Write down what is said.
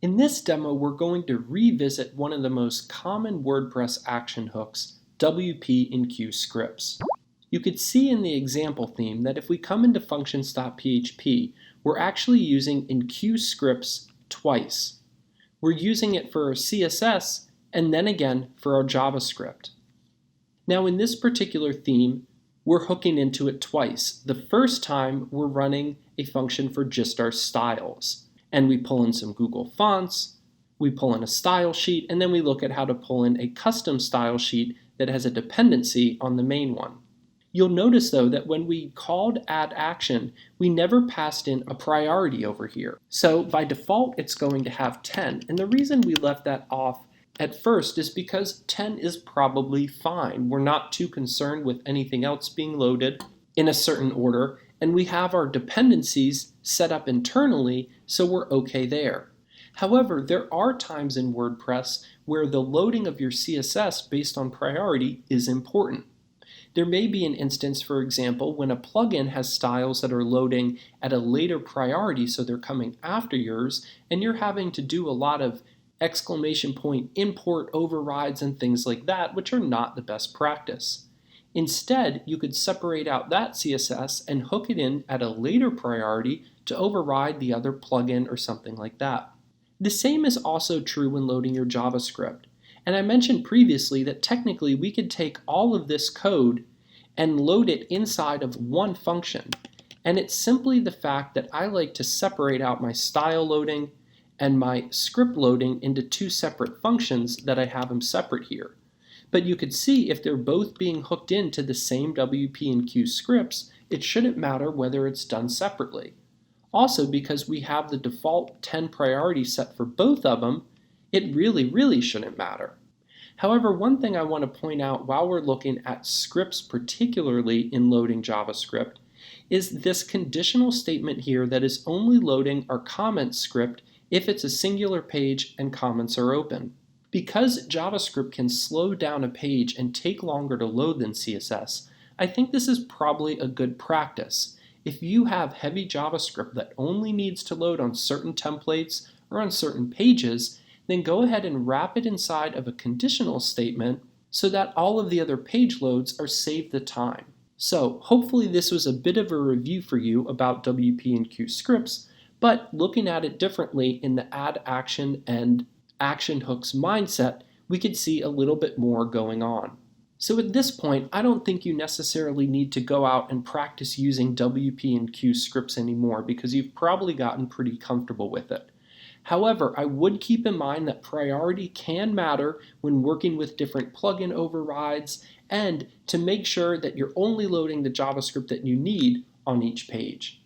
In this demo, we're going to revisit one of the most common WordPress action hooks, WP in Q scripts. You could see in the example theme that if we come into functions.php, we're actually using enqueue scripts twice. We're using it for our CSS and then again for our JavaScript. Now in this particular theme, we're hooking into it twice. The first time we're running a function for just our styles. And we pull in some Google fonts, we pull in a style sheet, and then we look at how to pull in a custom style sheet that has a dependency on the main one. You'll notice though that when we called add action, we never passed in a priority over here. So by default, it's going to have 10. And the reason we left that off at first is because 10 is probably fine. We're not too concerned with anything else being loaded in a certain order, and we have our dependencies set up internally, so we're okay there. However, there are times in WordPress where the loading of your CSS based on priority is important. There may be an instance, for example, when a plugin has styles that are loading at a later priority, so they're coming after yours, and you're having to do a lot of exclamation point import overrides and things like that, which are not the best practice. Instead, you could separate out that CSS and hook it in at a later priority to override the other plugin or something like that. The same is also true when loading your JavaScript. And I mentioned previously that technically we could take all of this code and load it inside of one function. And it's simply the fact that I like to separate out my style loading and my script loading into two separate functions that I have them separate here. But you could see if they're both being hooked into the same WP and Q scripts, it shouldn't matter whether it's done separately. Also, because we have the default 10 priority set for both of them, it really shouldn't matter. However, one thing I want to point out while we're looking at scripts, particularly in loading JavaScript, is this conditional statement here that is only loading our comments script if it's a singular page and comments are open. Because JavaScript can slow down a page and take longer to load than CSS, I think this is probably a good practice. If you have heavy JavaScript that only needs to load on certain templates or on certain pages, then go ahead and wrap it inside of a conditional statement so that all of the other page loads are saved the time. So hopefully this was a bit of a review for you about WP and Q scripts, but looking at it differently in the add action and action hooks mindset, we could see a little bit more going on. So at this point, I don't think you necessarily need to go out and practice using WP and Q scripts anymore because you've probably gotten pretty comfortable with it. However, I would keep in mind that priority can matter when working with different plugin overrides and to make sure that you're only loading the JavaScript that you need on each page.